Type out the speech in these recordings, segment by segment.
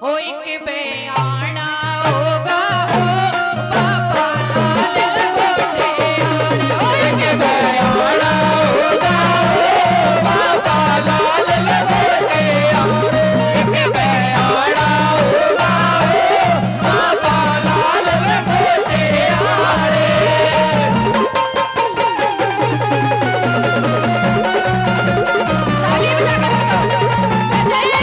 ओ एक बयाना होगा हो बाबा लाल लंगोटे आना। ओ एक बयाना होगा हो बाबा लाल लंगोटे आना। एक बयाना होगा हो बाबा लाल लंगोटे आने। ताली बजा के बताओ जय।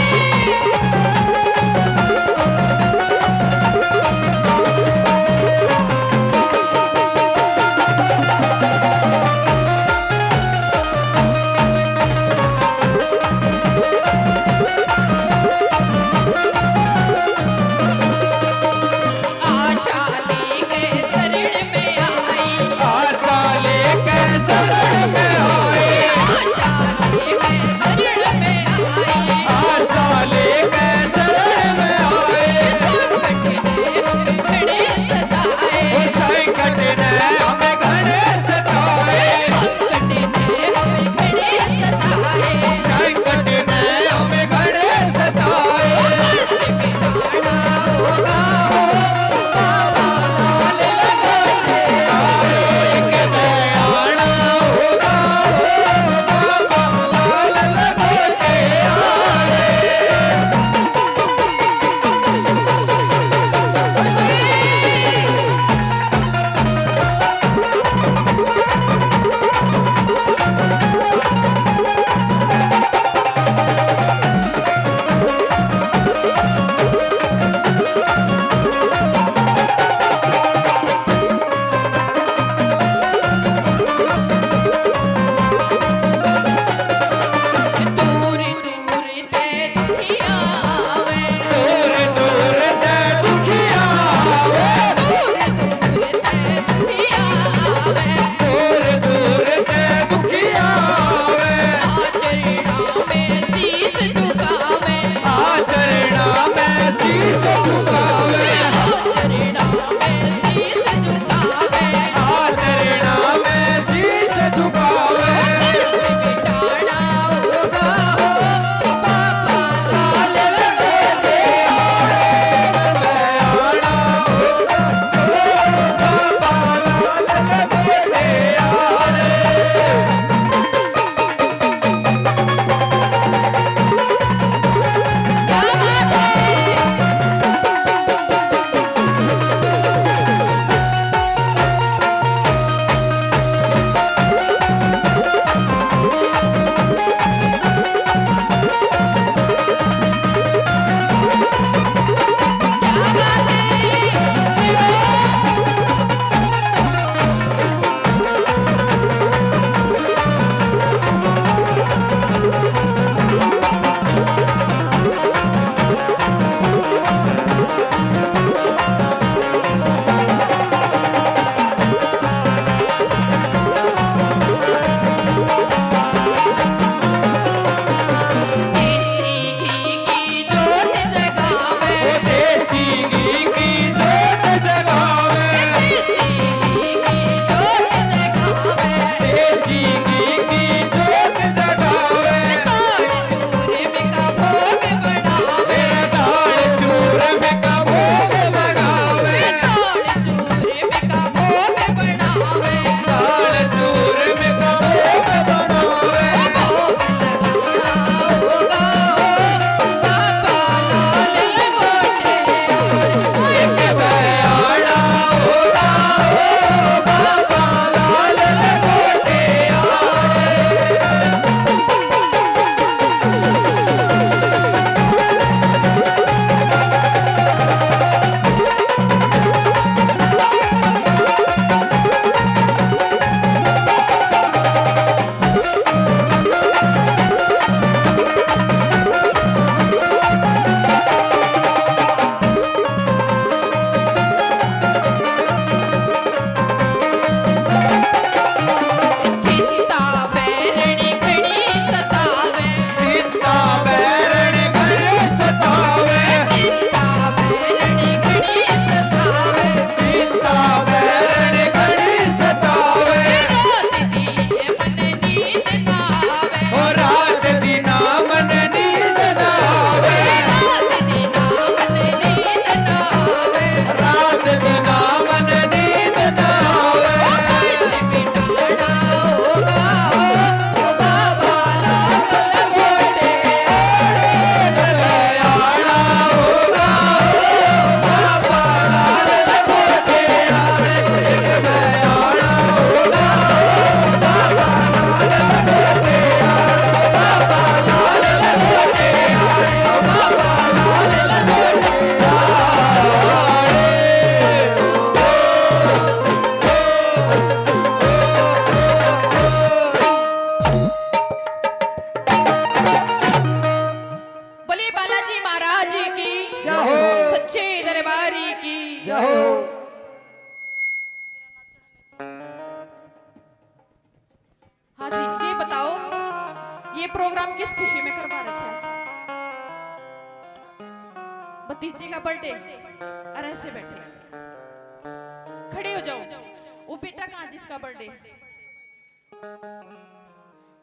बालाजी महाराज की जय हो। सच्चे दरबारी की जय हो। हाँ जी, ये बताओ ये प्रोग्राम किस खुशी में करवा रखा है? भतीजे का बर्थडे। अरे ऐसे बैठे खड़े हो जाओ। वो बेटा कहाँ जिसका बर्थडे?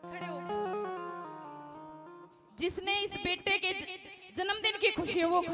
खड़े हो। जिसने इस बेटे के जन्मदिन की खुशी है वो